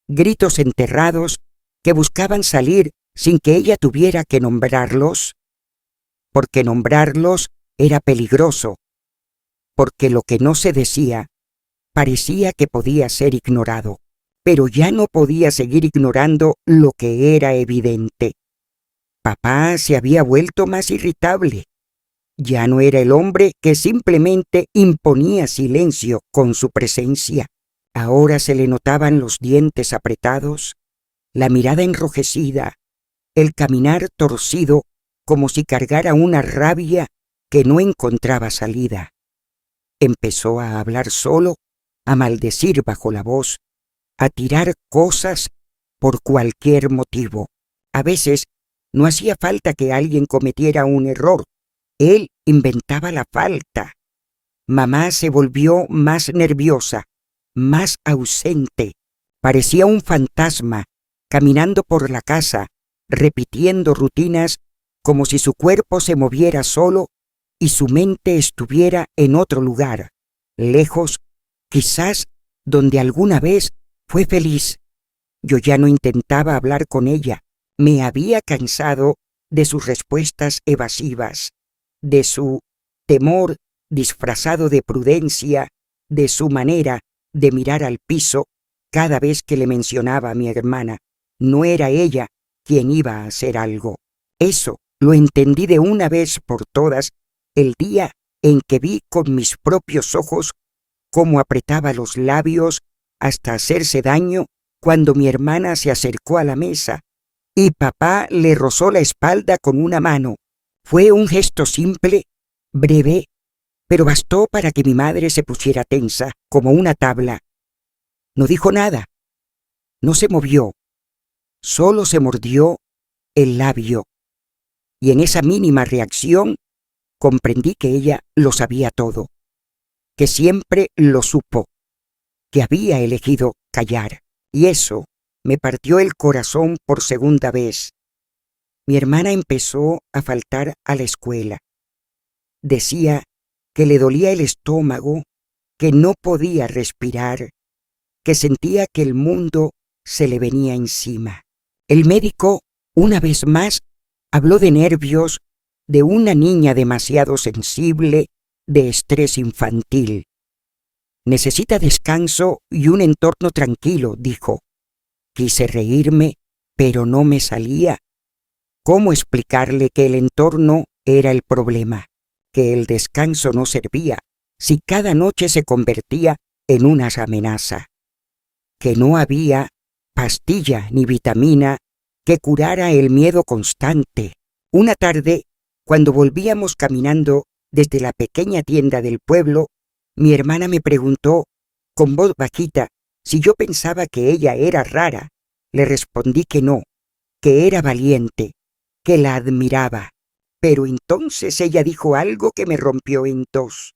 gritos enterrados que buscaban salir sin que ella tuviera que nombrarlos, porque nombrarlos era peligroso, porque lo que no se decía parecía que podía ser ignorado, pero ya no podía seguir ignorando lo que era evidente. Papá se había vuelto más irritable. Ya no era el hombre que simplemente imponía silencio con su presencia. Ahora se le notaban los dientes apretados, la mirada enrojecida, el caminar torcido como si cargara una rabia que no encontraba salida. Empezó a hablar solo, a maldecir bajo la voz, a tirar cosas por cualquier motivo. A veces no hacía falta que alguien cometiera un error. Él inventaba la falta. Mamá se volvió más nerviosa, más ausente. Parecía un fantasma, caminando por la casa, repitiendo rutinas como si su cuerpo se moviera solo y su mente estuviera en otro lugar, lejos, quizás donde alguna vez fue feliz. Yo ya no intentaba hablar con ella. Me había cansado de sus respuestas evasivas, de su temor disfrazado de prudencia, de su manera de mirar al piso cada vez que le mencionaba a mi hermana. No era ella quien iba a hacer algo. Eso lo entendí de una vez por todas el día en que vi con mis propios ojos cómo apretaba los labios hasta hacerse daño cuando mi hermana se acercó a la mesa y papá le rozó la espalda con una mano. Fue un gesto simple, breve, pero bastó para que mi madre se pusiera tensa como una tabla. No dijo nada, no se movió, solo se mordió el labio. Y en esa mínima reacción comprendí que ella lo sabía todo, que siempre lo supo, que había elegido callar. Y eso me partió el corazón por segunda vez. Mi hermana empezó a faltar a la escuela. Decía que le dolía el estómago, que no podía respirar, que sentía que el mundo se le venía encima. El médico, una vez más, habló de nervios, de una niña demasiado sensible, de estrés infantil. Necesita descanso y un entorno tranquilo, dijo. Quise reírme, pero no me salía. ¿Cómo explicarle que el entorno era el problema? Que el descanso no servía si cada noche se convertía en una amenaza. Que no había pastilla ni vitamina que curara el miedo constante. Una tarde, cuando volvíamos caminando desde la pequeña tienda del pueblo, mi hermana me preguntó, con voz bajita, si yo pensaba que ella era rara. Le respondí que no, que era valiente, que la admiraba. Pero entonces ella dijo algo que me rompió en dos.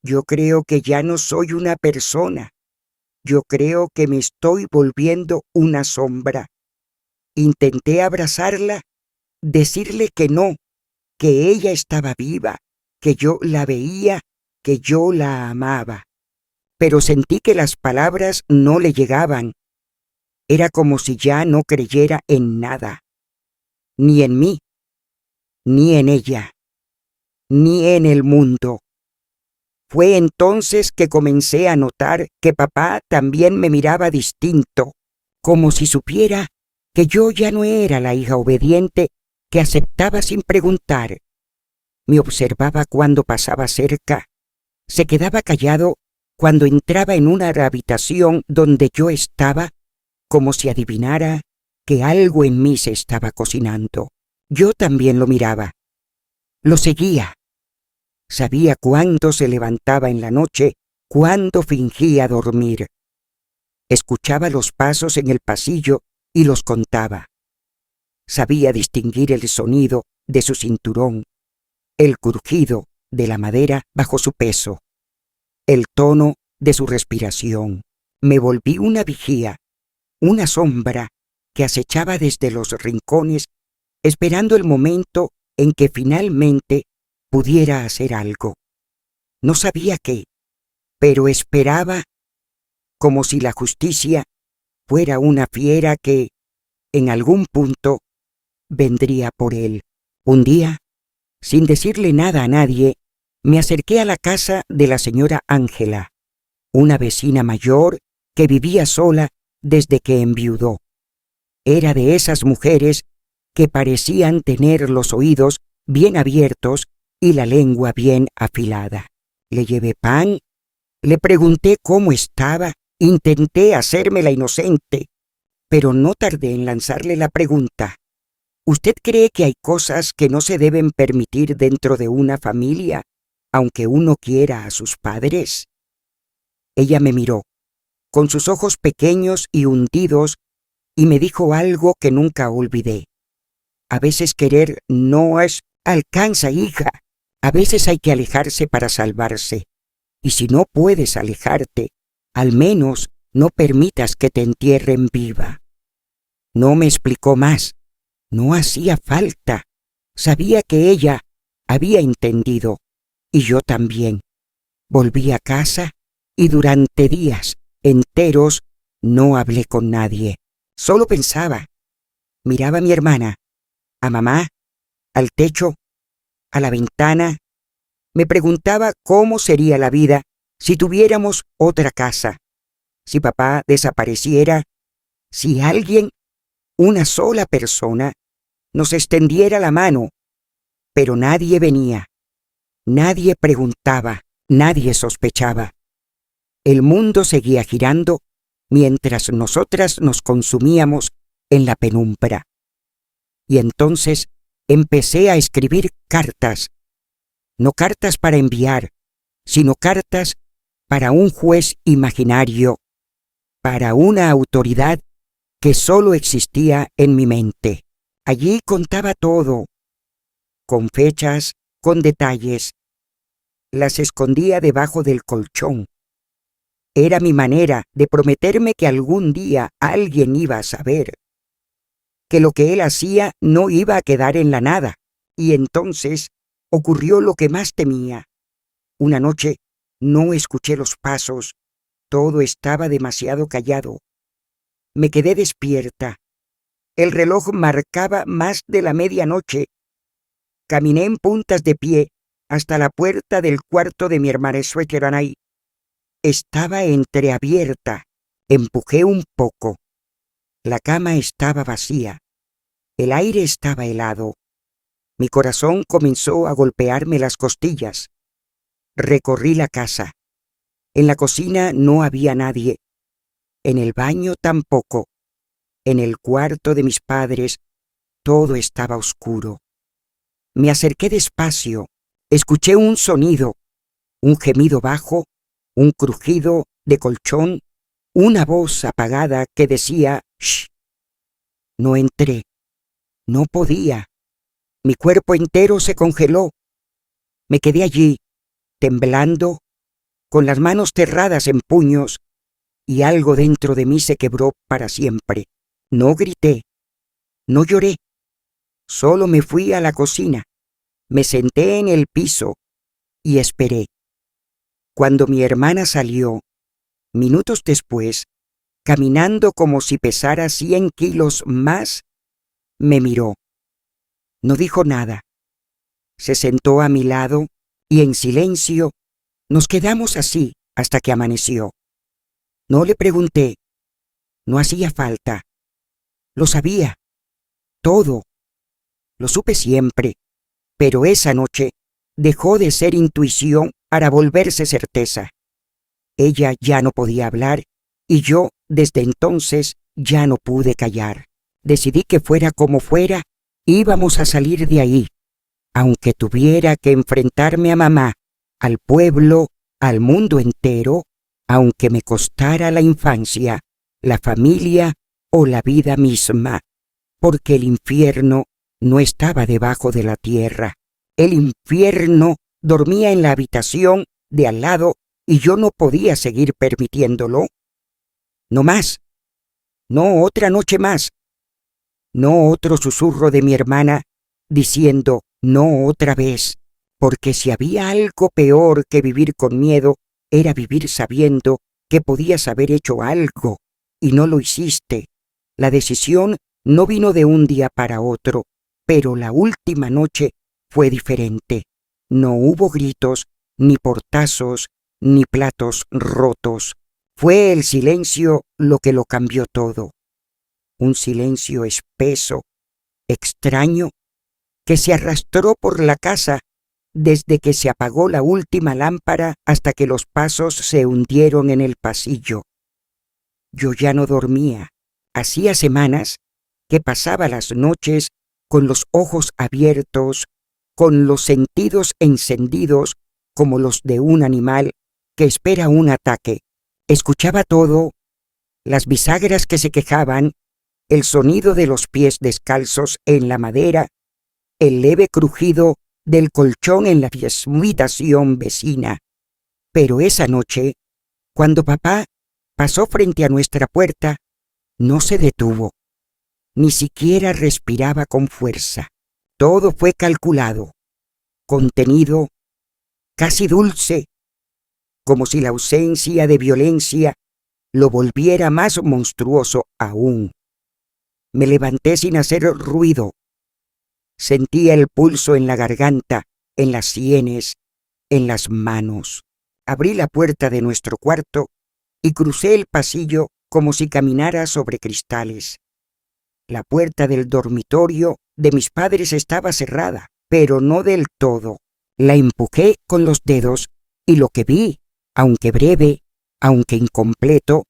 Yo creo que ya no soy una persona. Yo creo que me estoy volviendo una sombra. Intenté abrazarla, decirle que no, que ella estaba viva, que yo la veía, que yo la amaba. Pero sentí que las palabras no le llegaban. Era como si ya no creyera en nada, ni en mí, ni en ella, ni en el mundo. Fue entonces que comencé a notar que papá también me miraba distinto, como si supiera que yo ya no era la hija obediente que aceptaba sin preguntar, Me observaba cuando pasaba cerca. Se quedaba callado cuando entraba en una habitación donde yo estaba, como si adivinara que algo en mí se estaba cocinando. Yo también lo miraba. Lo seguía. Sabía cuándo se levantaba en la noche, cuándo fingía dormir. Escuchaba los pasos en el pasillo y los contaba. Sabía distinguir el sonido de su cinturón, el crujido de la madera bajo su peso, el tono de su respiración. Me volví una vigía, una sombra que acechaba desde los rincones, esperando el momento en que finalmente pudiera hacer algo. No sabía qué, pero esperaba, como si la justicia fuera una fiera que, en algún punto, vendría por él. Un día, sin decirle nada a nadie, me acerqué a la casa de la señora Ángela, una vecina mayor que vivía sola desde que enviudó. Era de esas mujeres que parecían tener los oídos bien abiertos y la lengua bien afilada. Le llevé pan, le pregunté cómo estaba, intenté hacerme la inocente, pero no tardé en lanzarle la pregunta: ¿usted cree que hay cosas que no se deben permitir dentro de una familia, aunque uno quiera a sus padres? Ella me miró, con sus ojos pequeños y hundidos, y me dijo algo que nunca olvidé. A veces querer no alcanza, hija. A veces hay que alejarse para salvarse. Y si no puedes alejarte, al menos no permitas que te entierren viva. No me explicó más. No hacía falta. Sabía que ella había entendido, y yo también. Volví a casa y durante días enteros no hablé con nadie. Solo pensaba. Miraba a mi hermana, a mamá, al techo, a la ventana. Me preguntaba cómo sería la vida si tuviéramos otra casa, si papá desapareciera, si alguien, una sola persona, nos extendiera la mano, pero nadie venía, nadie preguntaba, nadie sospechaba. El mundo seguía girando mientras nosotras nos consumíamos en la penumbra. Y entonces empecé a escribir cartas, no cartas para enviar, sino cartas para un juez imaginario, para una autoridad que solo existía en mi mente. Allí contaba todo, con fechas, con detalles. Las escondía debajo del colchón. Era mi manera de prometerme que algún día alguien iba a saber, que lo que él hacía no iba a quedar en la nada. Y entonces ocurrió lo que más temía. Una noche no escuché los pasos, todo estaba demasiado callado. Me quedé despierta. El reloj marcaba más de la medianoche. Caminé en puntas de pie hasta la puerta del cuarto de mi hermana Sueteranay. Estaba entreabierta. Empujé un poco. La cama estaba vacía. El aire estaba helado. Mi corazón comenzó a golpearme las costillas. Recorrí la casa. En la cocina no había nadie. En el baño tampoco. En el cuarto de mis padres todo estaba oscuro. Me acerqué despacio. Escuché un sonido, un gemido bajo, un crujido de colchón, una voz apagada que decía «Shh». No entré. No podía. Mi cuerpo entero se congeló. Me quedé allí, temblando, con las manos cerradas en puños, y algo dentro de mí se quebró para siempre. No grité, no lloré, solo me fui a la cocina, me senté en el piso y esperé. Cuando mi hermana salió, minutos después, caminando como si pesara 100 kilos más, me miró. No dijo nada. Se sentó a mi lado y en silencio nos quedamos así hasta que amaneció. No le pregunté. No hacía falta. Lo sabía. Todo. Lo supe siempre. Pero esa noche dejó de ser intuición para volverse certeza. Ella ya no podía hablar y yo, desde entonces, ya no pude callar. Decidí que fuera como fuera, íbamos a salir de ahí, aunque tuviera que enfrentarme a mamá, al pueblo, al mundo entero, aunque me costara la infancia, la familia o la vida misma, porque el infierno no estaba debajo de la tierra. El infierno dormía en la habitación de al lado y yo no podía seguir permitiéndolo. No más, no otra noche más, no otro susurro de mi hermana diciendo no otra vez, porque si había algo peor que vivir con miedo, era vivir sabiendo que podías haber hecho algo y no lo hiciste. La decisión no vino de un día para otro, pero la última noche fue diferente. No hubo gritos, ni portazos, ni platos rotos. Fue el silencio lo que lo cambió todo. Un silencio espeso, extraño, que se arrastró por la casa desde que se apagó la última lámpara hasta que los pasos se hundieron en el pasillo. Yo ya no dormía. Hacía semanas que pasaba las noches con los ojos abiertos, con los sentidos encendidos como los de un animal que espera un ataque. Escuchaba todo, las bisagras que se quejaban, el sonido de los pies descalzos en la madera, el leve crujido del colchón en la habitación vecina. Pero esa noche, cuando papá pasó frente a nuestra puerta, no se detuvo, ni siquiera respiraba con fuerza. Todo fue calculado, contenido, casi dulce, como si la ausencia de violencia lo volviera más monstruoso aún. Me levanté sin hacer ruido. Sentía el pulso en la garganta, en las sienes, en las manos. Abrí la puerta de nuestro cuarto y crucé el pasillo como si caminara sobre cristales. La puerta del dormitorio de mis padres estaba cerrada, pero no del todo. La empujé con los dedos y lo que vi, aunque breve, aunque incompleto,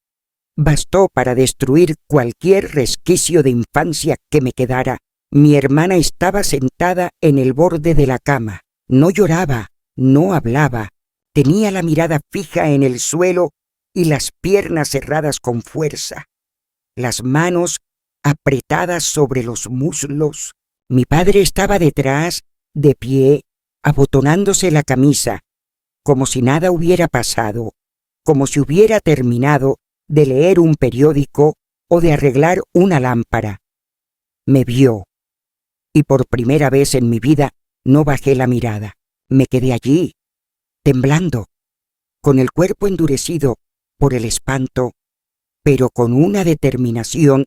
bastó para destruir cualquier resquicio de infancia que me quedara. Mi hermana estaba sentada en el borde de la cama. No lloraba, no hablaba. Tenía la mirada fija en el suelo y las piernas cerradas con fuerza. Las manos apretadas sobre los muslos. Mi padre estaba detrás, de pie, abotonándose la camisa, como si nada hubiera pasado, como si hubiera terminado de leer un periódico o de arreglar una lámpara. Me vio, y por primera vez en mi vida no bajé la mirada. Me quedé allí, temblando, con el cuerpo endurecido por el espanto, pero con una determinación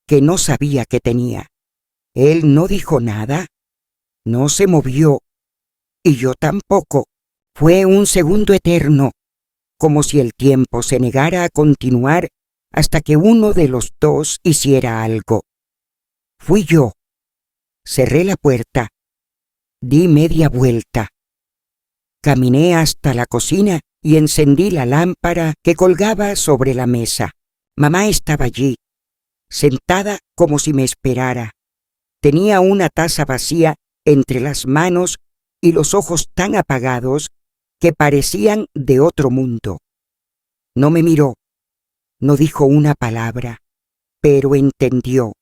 que no sabía que tenía. Él no dijo nada, no se movió, y yo tampoco. Fue un segundo eterno, como si el tiempo se negara a continuar hasta que uno de los dos hiciera algo. Fui yo. Cerré la puerta, di media vuelta, caminé hasta la cocina y encendí la lámpara que colgaba sobre la mesa. Mamá estaba allí, sentada como si me esperara. Tenía una taza vacía entre las manos y los ojos tan apagados que parecían de otro mundo. No me miró, no dijo una palabra, pero entendió.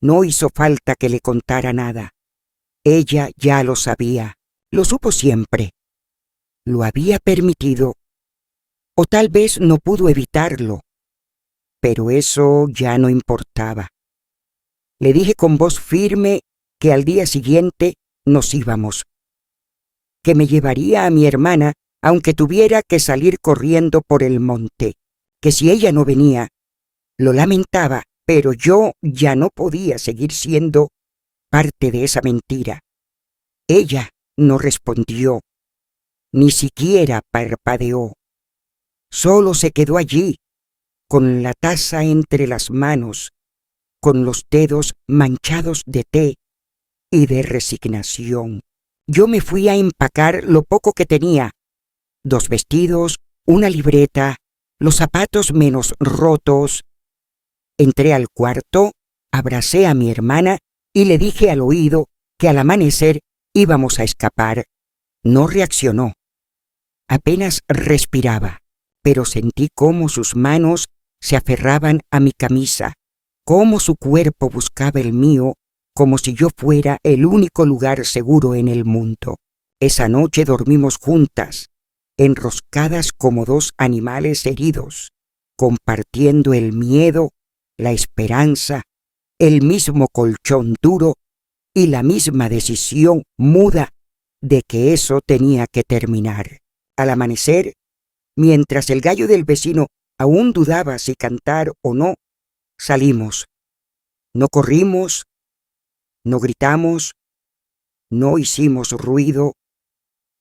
No hizo falta que le contara nada. Ella ya lo sabía, lo supo siempre. Lo había permitido, o tal vez no pudo evitarlo, pero eso ya no importaba. Le dije con voz firme que al día siguiente nos íbamos, que me llevaría a mi hermana aunque tuviera que salir corriendo por el monte, que si ella no venía, lo lamentaba, pero yo ya no podía seguir siendo parte de esa mentira. Ella no respondió, ni siquiera parpadeó. Solo se quedó allí, con la taza entre las manos, con los dedos manchados de té y de resignación. yo me fui a empacar lo poco que tenía: 2 vestidos, una libreta, los zapatos menos rotos. Entré al cuarto, abracé a mi hermana y le dije al oído que al amanecer íbamos a escapar. No reaccionó. Apenas respiraba, pero sentí cómo sus manos se aferraban a mi camisa, cómo su cuerpo buscaba el mío, como si yo fuera el único lugar seguro en el mundo. Esa noche dormimos juntas, enroscadas como 2 animales heridos, compartiendo el miedo, la esperanza, el mismo colchón duro y la misma decisión muda de que eso tenía que terminar. Al amanecer, mientras el gallo del vecino aún dudaba si cantar o no, salimos. No corrimos, no gritamos, no hicimos ruido.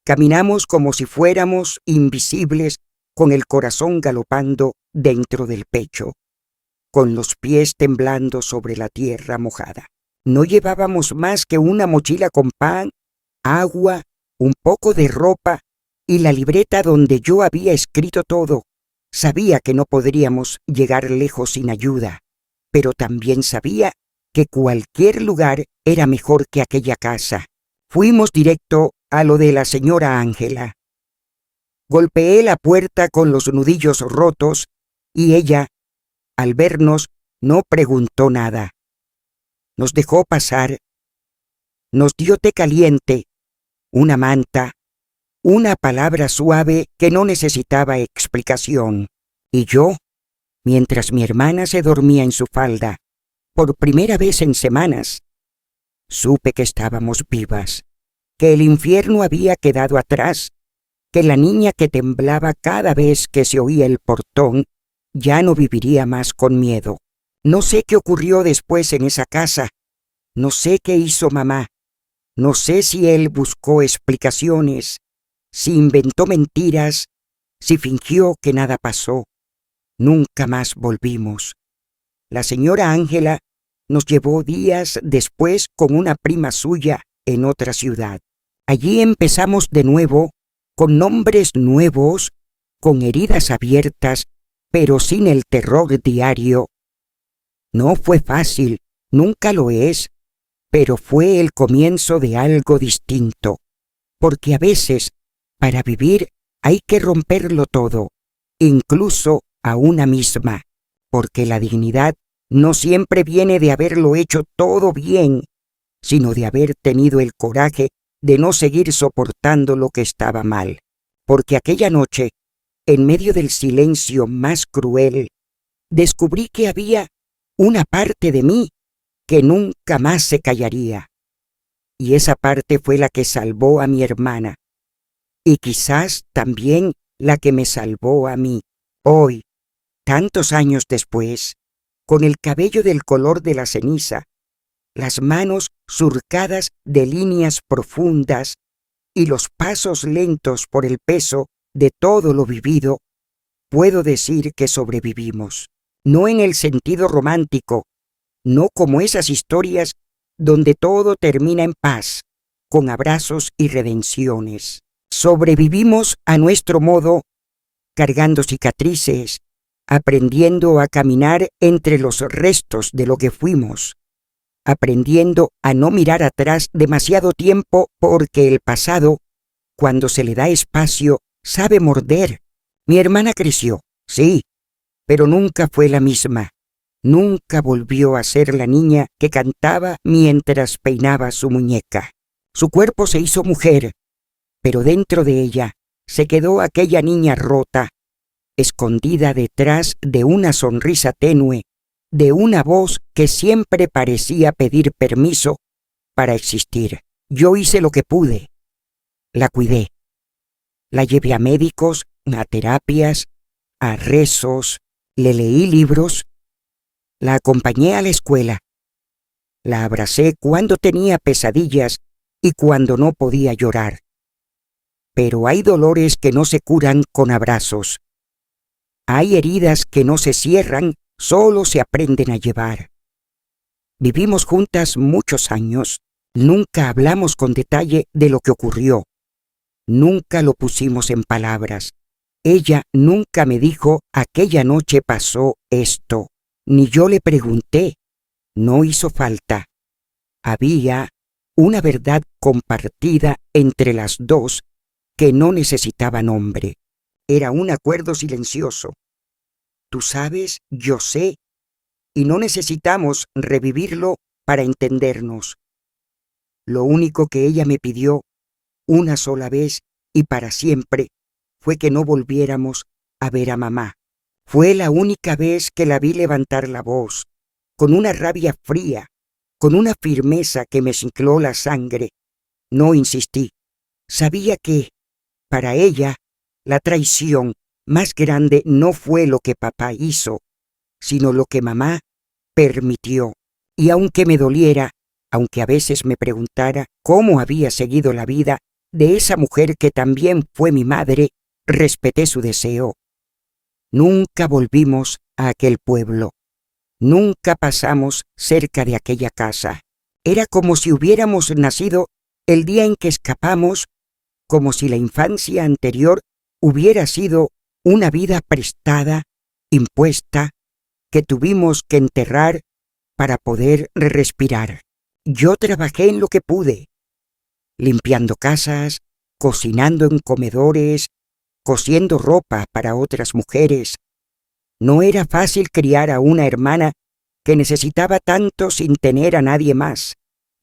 Caminamos como si fuéramos invisibles, con el corazón galopando dentro del pecho, con los pies temblando sobre la tierra mojada. No llevábamos más que una mochila con pan, agua, un poco de ropa y la libreta donde yo había escrito todo. Sabía que no podríamos llegar lejos sin ayuda, pero también sabía que cualquier lugar era mejor que aquella casa. Fuimos directo a lo de la señora Ángela. Golpeé la puerta con los nudillos rotos y ella, al vernos, no preguntó nada. Nos dejó pasar. Nos dio té caliente, una manta, una palabra suave que no necesitaba explicación. Y yo, mientras mi hermana se dormía en su falda, por primera vez en semanas, supe que estábamos vivas, que el infierno había quedado atrás, que la niña que temblaba cada vez que se oía el portón ya no viviría más con miedo. No sé qué ocurrió después en esa casa, no sé qué hizo mamá, no sé si él buscó explicaciones, si inventó mentiras, si fingió que nada pasó. Nunca más volvimos. La señora Ángela nos llevó días después con una prima suya en otra ciudad. Allí empezamos de nuevo, con nombres nuevos, con heridas abiertas, pero sin el terror diario. No fue fácil, nunca lo es, pero fue el comienzo de algo distinto, porque a veces, para vivir, hay que romperlo todo, incluso a una misma, porque la dignidad no siempre viene de haberlo hecho todo bien, sino de haber tenido el coraje de no seguir soportando lo que estaba mal. Porque aquella noche, en medio del silencio más cruel, descubrí que había una parte de mí que nunca más se callaría. Y esa parte fue la que salvó a mi hermana, y quizás también la que me salvó a mí. Hoy, tantos años después, con el cabello del color de la ceniza, las manos surcadas de líneas profundas y los pasos lentos por el peso de todo lo vivido, puedo decir que sobrevivimos. No en el sentido romántico, no como esas historias donde todo termina en paz, con abrazos y redenciones. Sobrevivimos a nuestro modo, cargando cicatrices, aprendiendo a caminar entre los restos de lo que fuimos, aprendiendo a no mirar atrás demasiado tiempo porque el pasado, cuando se le da espacio, sabe morder. Mi hermana creció, sí, pero nunca fue la misma. Nunca volvió a ser la niña que cantaba mientras peinaba su muñeca. Su cuerpo se hizo mujer, pero dentro de ella se quedó aquella niña rota, escondida detrás de una sonrisa tenue, de una voz que siempre parecía pedir permiso para existir. Yo hice lo que pude. La cuidé. La llevé a médicos, a terapias, a rezos, le leí libros, la acompañé a la escuela, la abracé cuando tenía pesadillas y cuando no podía llorar. Pero hay dolores que no se curan con abrazos. Hay heridas que no se cierran, solo se aprenden a llevar. Vivimos juntas muchos años, Nunca hablamos con detalle de lo que ocurrió. Nunca lo pusimos en palabras. Ella nunca me dijo aquella noche pasó esto, ni yo le pregunté. No hizo falta. Había una verdad compartida entre las dos que no necesitaba nombre. Era un acuerdo silencioso. Tú sabes, yo sé, y no necesitamos revivirlo para entendernos. Lo único que ella me pidió, una sola vez y para siempre, fue que no volviéramos a ver a mamá. Fue la única vez que la vi levantar la voz, con una rabia fría, con una firmeza que me cicló la sangre. No insistí. Sabía que, para ella, la traición más grande no fue lo que papá hizo, sino lo que mamá permitió. Y aunque me doliera, aunque a veces me preguntara cómo había seguido la vida de esa mujer que también fue mi madre, respeté su deseo. Nunca volvimos a aquel pueblo. Nunca pasamos cerca de aquella casa. Era como si hubiéramos nacido el día en que escapamos, como si la infancia anterior hubiera sido una vida prestada, impuesta, que tuvimos que enterrar para poder respirar. Yo trabajé en lo que pude, limpiando casas, cocinando en comedores, cosiendo ropa para otras mujeres. No era fácil criar a una hermana que necesitaba tanto sin tener a nadie más,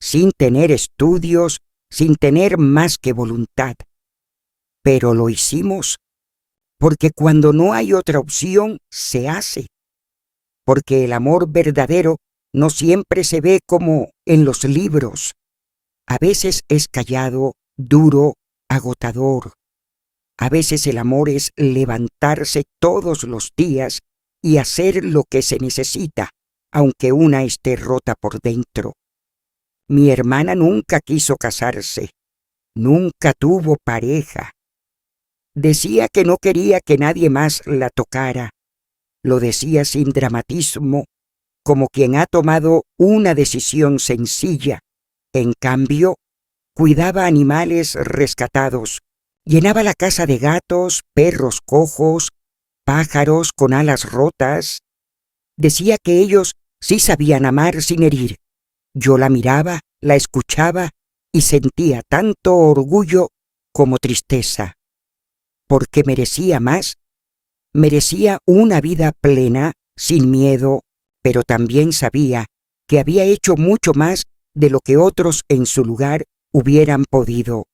sin tener estudios, sin tener más que voluntad. Pero lo hicimos, porque cuando no hay otra opción, se hace. Porque el amor verdadero no siempre se ve como en los libros. A veces es callado, duro, agotador. A veces el amor es levantarse todos los días y hacer lo que se necesita, aunque una esté rota por dentro. Mi hermana nunca quiso casarse, nunca tuvo pareja. Decía que no quería que nadie más la tocara. Lo decía sin dramatismo, como quien ha tomado una decisión sencilla. En cambio, cuidaba animales rescatados, llenaba la casa de gatos, perros cojos, pájaros con alas rotas. Decía que ellos sí sabían amar sin herir. Yo la miraba, la escuchaba y sentía tanto orgullo como tristeza, porque merecía más. Merecía una vida plena, sin miedo, pero también sabía que había hecho mucho más de lo que otros en su lugar hubieran podido.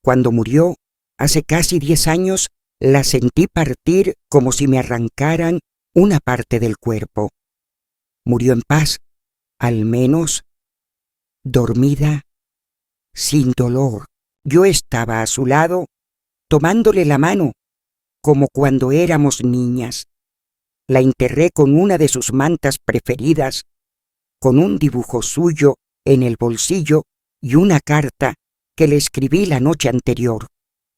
Cuando murió, hace casi 10 años, la sentí partir como si me arrancaran una parte del cuerpo. Murió en paz, al menos, dormida, sin dolor. Yo estaba a su lado, tomándole la mano, como cuando éramos niñas. La enterré con una de sus mantas preferidas, con un dibujo suyo en el bolsillo y una carta que le escribí la noche anterior,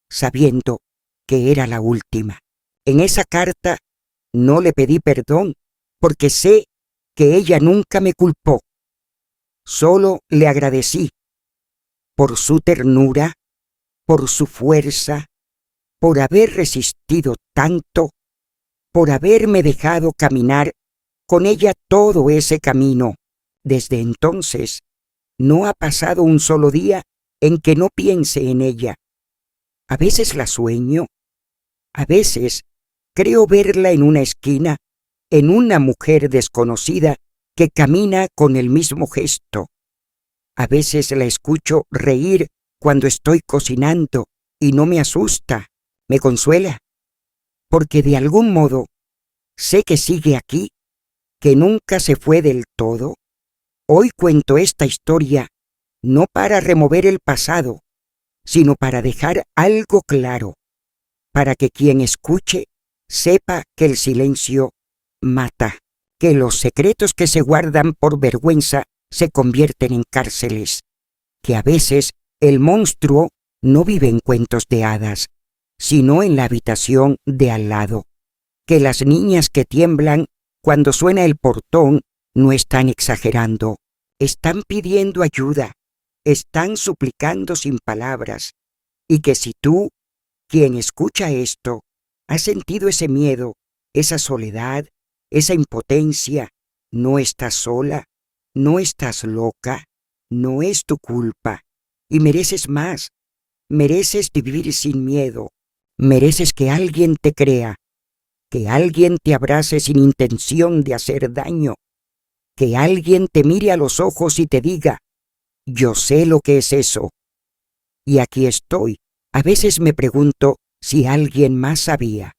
sabiendo que era la última. En esa carta no le pedí perdón, porque sé que ella nunca me culpó. Solo le agradecí por su ternura, por su fuerza, por haber resistido tanto, por haberme dejado caminar con ella todo ese camino. Desde entonces, no ha pasado un solo día en que no piense en ella. A veces la sueño, a veces creo verla en una esquina, en una mujer desconocida que camina con el mismo gesto. A veces la escucho reír cuando estoy cocinando y no me asusta, me consuela, porque de algún modo sé que sigue aquí, que nunca se fue del todo. Hoy cuento esta historia no para remover el pasado, sino para dejar algo claro, para que quien escuche sepa que el silencio mata, que los secretos que se guardan por vergüenza se convierten en cárceles, que a veces el monstruo no vive en cuentos de hadas, sino en la habitación de al lado, que las niñas que tiemblan cuando suena el portón no están exagerando, están pidiendo ayuda, están suplicando sin palabras, y que si tú, quien escucha esto, has sentido ese miedo, esa soledad, esa impotencia, no estás sola, no estás loca, no es tu culpa, y mereces más, mereces vivir sin miedo, mereces que alguien te crea, que alguien te abrace sin intención de hacer daño, que alguien te mire a los ojos y te diga, yo sé lo que es eso. Y aquí estoy. A veces me pregunto si alguien más sabía.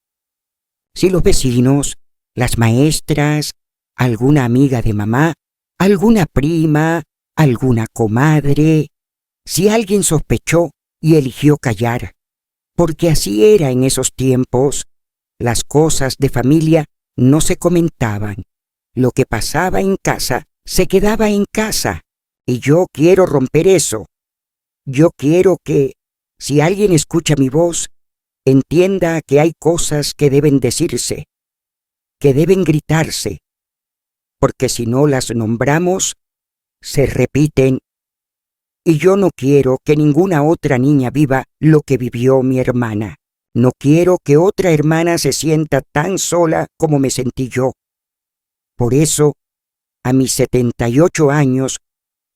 Si los vecinos, las maestras, alguna amiga de mamá, alguna prima, alguna comadre, si alguien sospechó y eligió callar. Porque así era en esos tiempos. Las cosas de familia no se comentaban. Lo que pasaba en casa se quedaba en casa. Y yo quiero romper eso. Yo quiero que, si alguien escucha mi voz, entienda que hay cosas que deben decirse, que deben gritarse, porque si no las nombramos, se repiten. Y yo no quiero que ninguna otra niña viva lo que vivió mi hermana. No quiero que otra hermana se sienta tan sola como me sentí yo. Por eso, a mis 78 años,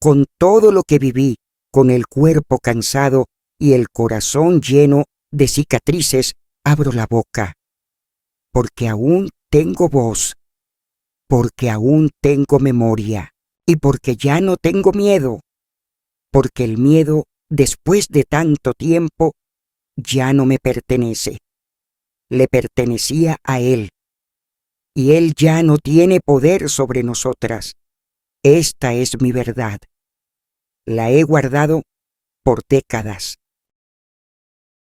con todo lo que viví, con el cuerpo cansado y el corazón lleno de cicatrices, abro la boca. Porque aún tengo voz, porque aún tengo memoria y porque ya no tengo miedo. Porque el miedo, después de tanto tiempo, ya no me pertenece. Le pertenecía a él. Y él ya no tiene poder sobre nosotras. Esta es mi verdad. La he guardado por décadas.